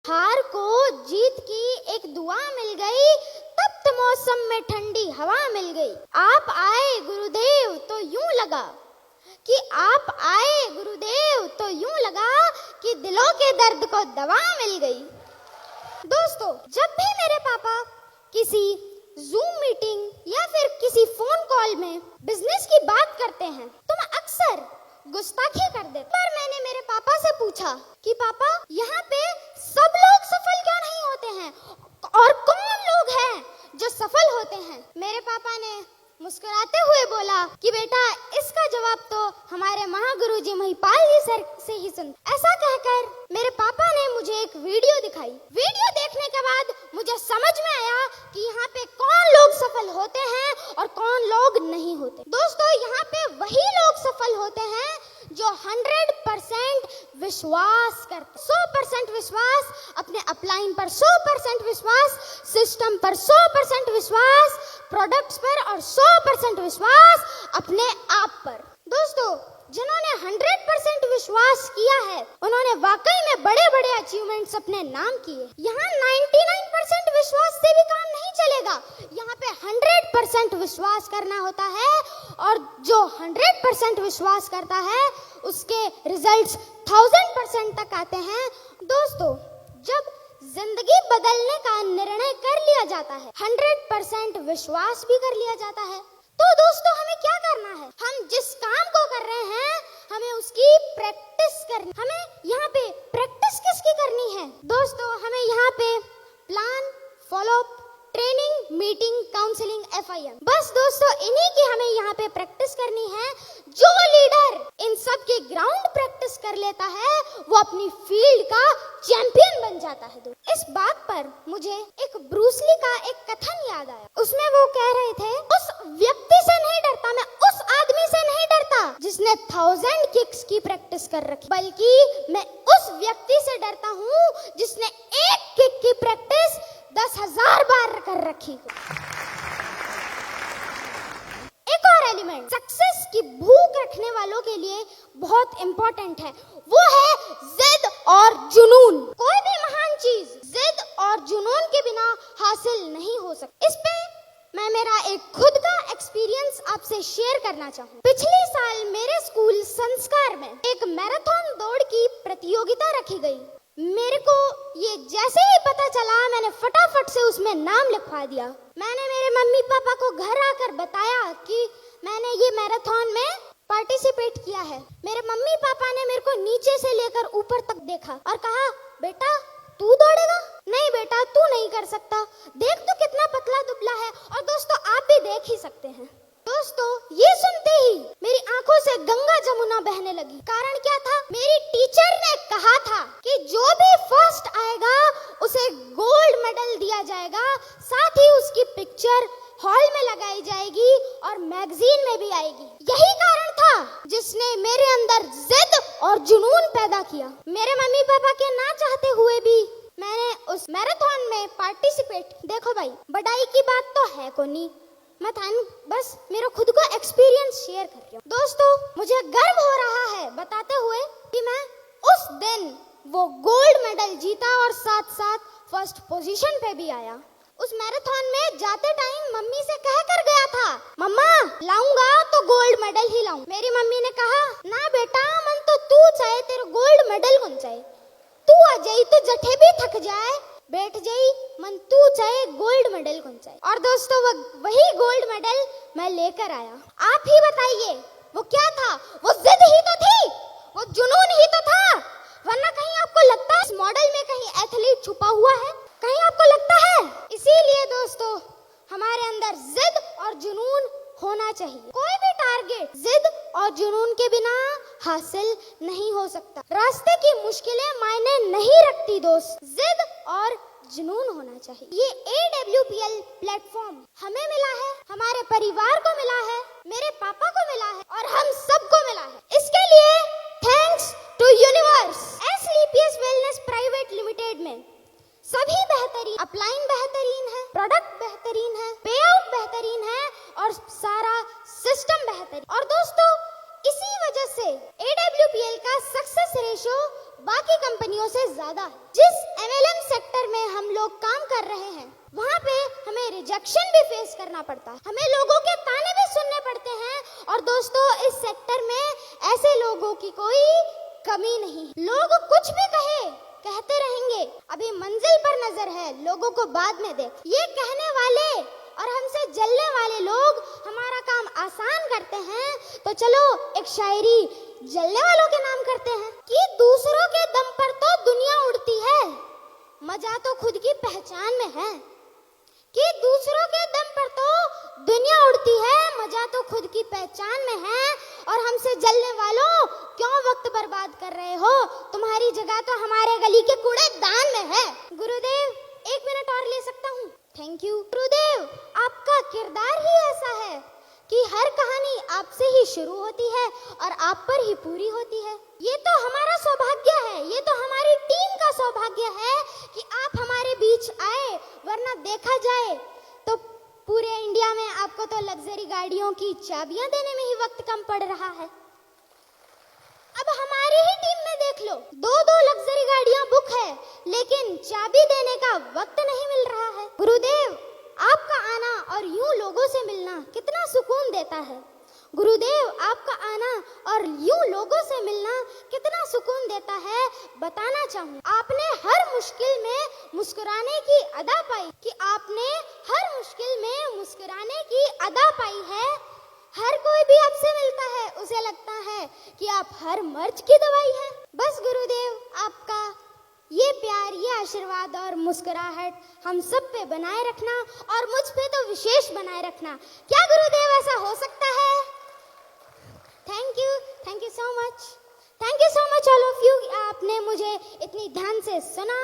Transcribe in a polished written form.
हार को जीत की एक दुआ मिल गई, तप्त मौसम में ठंडी हवा मिल गई। आप आए गुरुदेव तो यूं लगा कि आप आए गुरुदेव तो यूं लगा कि दिलों के दर्द को दवा मिल गई। दोस्तों, जब भी मेरे पापा किसी जूम मीटिंग या फिर किसी फोन कॉल में बिजनेस की बात करते हैं तो मैं अक्सर गुस्ताखी कर देती। पर मैंने मेरे पापा से पूछा कि पापा, यहाँ पे सब लोग सफल क्यों नहीं होते हैं और कौन लोग हैं जो सफल होते हैं? मेरे पापा ने मुस्कुराते हुए बोला कि बेटा, इसका जवाब तो हमारे महागुरु जी महिपाल जी सर से ही सुन। ऐसा कहकर मेरे पापा ने मुझे एक वीडियो दिखाई। वीडियो देखने के बाद मुझे समझ में आया कि यहाँ पे कौन लोग सफल होते हैं और कौन लोग नहीं होते। दोस्तों, यहाँ पे वही लोग सफल होते हैं जो 100% विश्वास करते, 100% विश्वास, अपने अपलाइन पर 100% विश्वास, सिस्टम पर 100% विश्वास, प्रोडक्ट्स पर और 100% विश्वास अपने आप पर। दोस्तों, जिन्होंने 100% विश्वास किया है उन्होंने वाकई में बड़े बड़े अचीवमेंट्स अपने नाम किए। यहाँ 99% विश्वास से भी काम नहीं चलेगा, यहाँ पे 100% विश्वास करना होता है और जो 100% विश्वास करता है उसके रिजल्ट्स 1000% तक आते हैं। दोस्तों, जब जिंदगी बदलने का निर्णय कर लिया जाता है, 100% विश्वास भी कर लिया जाता है, तो दोस्तों हमें क्या करना है? हम जिस काम को कर रहे हैं हमें उसकी प्रैक्टिस करनी। हमें यहाँ पे प्रैक्टिस किसकी करनी है? दोस्तों, हमें यहाँ पे plan, follow up, training, meeting, counselling, FIM, बस दोस्तों इन्हीं की हमें यहाँ पे प्रैक्टिस करनी है। जो लीडर इन सब की ग्राउंड प्रैक्टिस कर लेता है वो अपनी फील्ड का चैंपियन बन जाता है। इस बात पर मुझे एक ब्रूस ली का एक कथन याद आया। उसमें वो कह रहे थे, उस व्यक्ति से नहीं डरता, मैं उस आदमी से नहीं डरता जिसने 1000 किक्स की प्रैक्टिस कर रखी, बल्कि मैं उस व्यक्ति से डरता हूँ जिसने एक किक की प्रैक्टिस 10,000 बार कर रखी। एक और एलिमेंट सक्सेस की भूख रखने वालों के लिए बहुत इंपॉर्टेंट है, वो है जिद और जुनून। कोई भी महान चीज जिद और जुनून के बिना हासिल नहीं हो सकती। इस पे मैं मेरा एक खुद का एक्सपीरियंस आपसे शेयर करना चाहूँ। पिछले साल मेरे स्कूल संस्कार में एक मैराथन दौड़ की प्रतियोगिता रखी गई। मेरे को ये जैसे ही पता चला मैंने फटाफट से उसमें नाम लिखवा दिया। मैंने मेरे मम्मी पापा को घर आकर बताया कि मैंने ये मैराथन में पार्टिसिपेट किया है। मेरे मम्मी पापा ने मेरे को नीचे से लेकर ऊपर तक देखा और कहा, बेटा तू दौड़ेगा? नहीं बेटा, तू नहीं कर सकता, देख तू कितना पतला दुबला है। और दोस्तों, आप भी देख ही सकते हैं। दोस्तों, ये सुनते ही मेरी आंखों से गंगा जमुना बहने लगी। कारण क्या था? मेरी टीचर ने कहा था कि जो भी फर्स्ट आएगा उसे गोल्ड मेडल दिया जाएगा, साथ ही उसकी पिक्चर हॉल में लगाई जाएगी और मैगजीन में भी आएगी। यही कारण था जिसने मेरे अंदर जिद और जुनून पैदा किया। मेरे मम्मी पापा के ना चाहते हुए भी मैंने उस मैराथन में पार्टिसिपेट। देखो भाई, बड़ाई की बात तो है को नहीं, मैं बस मेरा खुद का एक्सपीरियंस शेयर कर रही हूँ। दोस्तों, मुझे गर्व हो रहा है बताते हुए कि मैं उस दिन वो गोल्ड मेडल जीता और साथ साथ फर्स्ट पोजीशन पे भी आया। उस मैराथन में जाते टाइम मम्मी से कह कर गया था, मम्मा लाऊंगा तो गोल्ड मेडल ही लाऊं। मेरी मम्मी ने कहा, ना बेटा, मन तो तू चाहे, तेरे गोल्ड मेडल कौन चाहे, तू आ जाई तो जठे भी थक जाए, बैठ जाई, मन तू चाहे गोल्ड मेडल कौन चाहे। और दोस्तों, वही गोल्ड मेडल मैं लेकर आया। आप ही बताइए वो क्या था? वो जिद ही तो थी, वो जुनून ही तो था। वरना कहीं आपको लगता है इस मॉडल में कहीं एथलीट छुपा हुआ है? कहीं आपको लगता है? इसीलिए दोस्तों, हमारे अंदर जिद और जुनून होना चाहिए। कोई भी टारगेट जिद और जुनून के बिना हासिल नहीं हो सकता। रास्ते की मुश्किलें मायने नहीं रखती दोस्त, जिद और जुनून होना चाहिए। ये AWPL प्लेटफॉर्म हमें मिला है, हमारे परिवार को मिला है, मेरे पापा को मिला है और हम सबको मिला है। इसके लिए thanks to universe. SLPS wellness private limited में सभी बेहतरीन, अपलाइन बेहतरीन है, प्रोडक्ट बेहतरीन है, पे आउट बेहतरीन है और सारा सिस्टम बेहतरीन। और दोस्तों, इसी वजह से AWPL का सक्सेस रेशियो बाकी कंपनियों से ज्यादा है। जिस MLM हम लोग काम कर रहे हैं वहाँ पे हमें रिजेक्शन भी फेस करना पड़ता है, हमें लोगों के ताने भी सुनने पड़ते हैं। और दोस्तों इस सेक्टर में ऐसे लोगों की कोई कमी नहीं, लोग कुछ भी कहते रहेंगे, अभी मंजिल पर नजर है, लोगों को बाद में देख। ये कहने वाले और हमसे जलने वाले लोग हमारा काम आसान करते हैं, तो चलो एक शायरी जलने वालों के नाम करते हैं कि दूसरों के दम पर तो दुनिया उड़ती है, मजा तो खुद की पहचान में है। कि दूसरों के दम पर तो दुनिया उड़ती है, मजा तो खुद की पहचान में है। और हमसे जलने वालों क्यों वक्त बर्बाद कर रहे हो, तुम्हारी जगह तो हमारे गली के कूड़ेदान में है। गुरुदेव 1 मिनट और ले सकता हूँ? Thank you. गुरुदेव आपका किरदार ही ऐसा है कि हर कहानी आपसे ही शुरू होती है और आप पर ही पूरी होती है। ये तो हमारा सौभाग्य है, ये तो हमारी टीम का सौभाग्य है कि आप हमारे बीच आए, वरना देखा जाए तो पूरे इंडिया में आपको तो लग्जरी गाड़ियों की चाबियां देने में ही वक्त कम पड़ रहा है। अब हमारी ही टीम में देख लो, 2-2 लग्जरी गाड़ियां बुक है, लेकिन चाबी देने का वक्त नहीं मिल रहा है। गुरुदेव आपका आना और यूं लोगों से मिलना कितना सुकून देता है। गुरुदेव आपका आना और यूं लोगों से मिलना कितना सुकून देता है, बताना चाहूँ। आपने हर मुश्किल में मुस्कुराने की अदा पाई, कि आपने हर मुश्किल में मुस्कुराने की अदा पाई है। हर कोई भी आपसे मिलता है, उसे लगता है कि आप हर मर्ज की दवाई है। बस गुरुदेव आपका ये प्यार, ये आशीर्वाद और मुस्कुराहट हम सब पे बनाए रखना, और मुझ पे तो विशेष बनाए रखना। क्या गुरुदेव ऐसा हो सकता है? Thank you so much all of you. आपने मुझे इतनी ध्यान से सुना